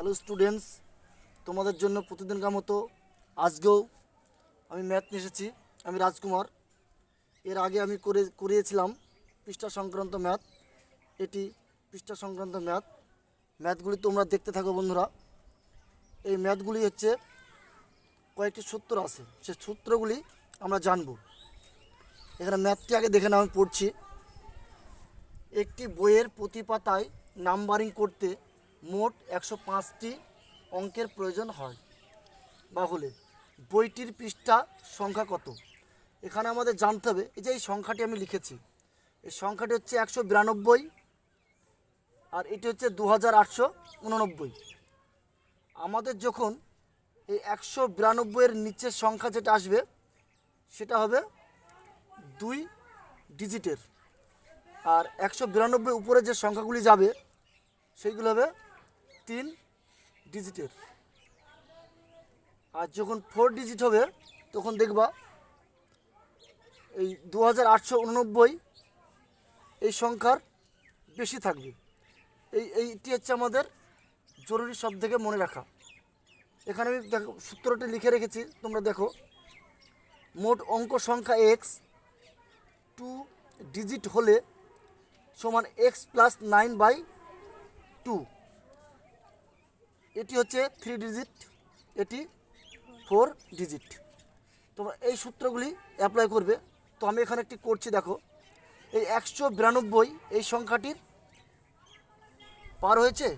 Hello students, তোমাদের জন্য প্রতিদিনকার মতো আজকেও আমি ম্যাথ নিয়ে এসেছি। আমি রাজকুমার। এর আগে আমি করিয়েছিলাম পৃষ্ঠা সংক্রান্ত ম্যাথ। এটি পৃষ্ঠা সংক্রান্ত ম্যাথগুলি তোমরা দেখতে থাকো বন্ধুরা। এই ম্যাথগুলি হচ্ছে কয়েকটি সূত্র আছে, সে সূত্রগুলি আমরা জানব। এখানে ম্যাথটি আগে দেখে নাও, আমি পড়ছি। একটি বইয়ের প্রতি পাতায় নাম্বারিং করতে মোট 105টি অঙ্কের প্রয়োজন হয়, বাহুলে বইটির পৃষ্ঠা সংখ্যা কত? এখানে আমাদের জানতে হবে, এই যে এই সংখ্যাটি আমি লিখেছি, এই সংখ্যাটি হচ্ছে 192 আর এটি হচ্ছে 2889। আমাদের যখন এই 192-এর নিচের সংখ্যা যেটা আসবে সেটা হবে 2 ডিজিটের, আর 192 উপরে যে সংখ্যাগুলি যাবে সেইগুলো হবে 3 ডিজিটের। আর যখন 4 ডিজিট হবে তখন দেখবা এই 2889 এই সংখ্যার বেশি থাকবে। এইটি হচ্ছে আমাদের জরুরি সব থেকে মনে রাখা। এখানে আমি দেখো সূত্রটি লিখে রেখেছি, তোমরা দেখো। মোট অঙ্ক সংখ্যা এক্স 2 ডিজিট হলে সমান এক্স প্লাস 9/2। এটি হচ্ছে 3 ডিজিট, এটি 4 ডিজিট। তোমরা এই সূত্রগুলি অ্যাপ্লাই করবে। তো আমি এখানে একটি করছি, দেখো। এই 192 এই সংখ্যাটির পার হয়েছে,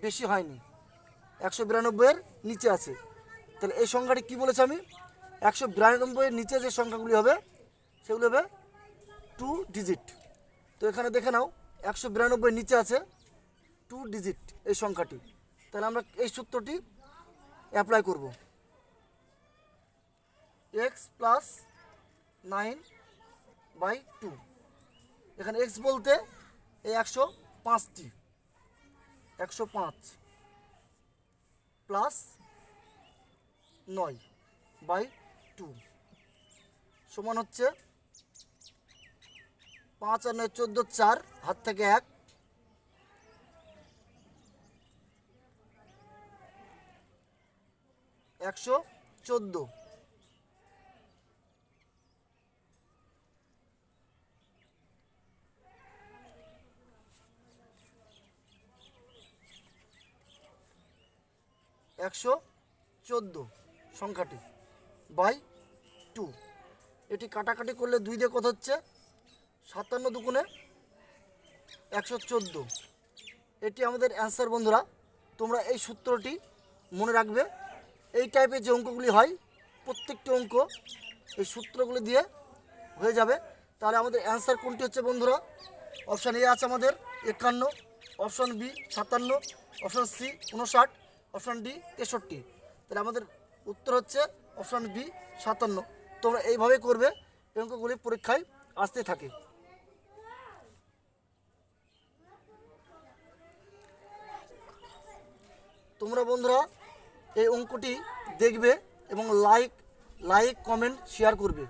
বেশি হয়নি, 192-এর নিচে আছে। তাহলে এই সংখ্যাটি কী বলেছে আমি? 192-এর নিচে যে সংখ্যাগুলি হবে সেগুলি হবে 2 ডিজিট। তো এখানে দেখে নাও 192 নিচে আছে 2 ডিজিট এই সংখ্যাটি। তাহলে আমরা এই সূত্রটি অ্যাপ্লাই করব। X plus 9/2। এখানে এক্স বলতে এই 105টি, 105 প্লাস 9/2 সমান হচ্ছে 5 আর 9 14, 4 হাত থেকে 1, 114। একশো 14 সংখ্যাটি বাই 2। এটি কাটাকাটি করলে 2 দিয়ে কত হচ্ছে? 57 দুগুণে 114। এটি আমাদের অ্যান্সার বন্ধুরা। তোমরা এই সূত্রটি মনে রাখবে। এই টাইপের যে অঙ্কগুলি হয় প্রত্যেকটি অঙ্ক এই সূত্রগুলি দিয়ে হয়ে যাবে। তাহলে আমাদের অ্যান্সার কোনটি হচ্ছে বন্ধুরা? অপশান এ আছে আমাদের 51, option B 57, option C 59, option D 63। তাহলে আমাদের উত্তর হচ্ছে অপশান বি 57। তোমরা এইভাবে করবে, এই অঙ্কগুলি পরীক্ষায় আসতে থাকে। তোমরা বন্ধুরা এই অঙ্কটি দেখবে এবং লাইক কমেন্ট শেয়ার করবে।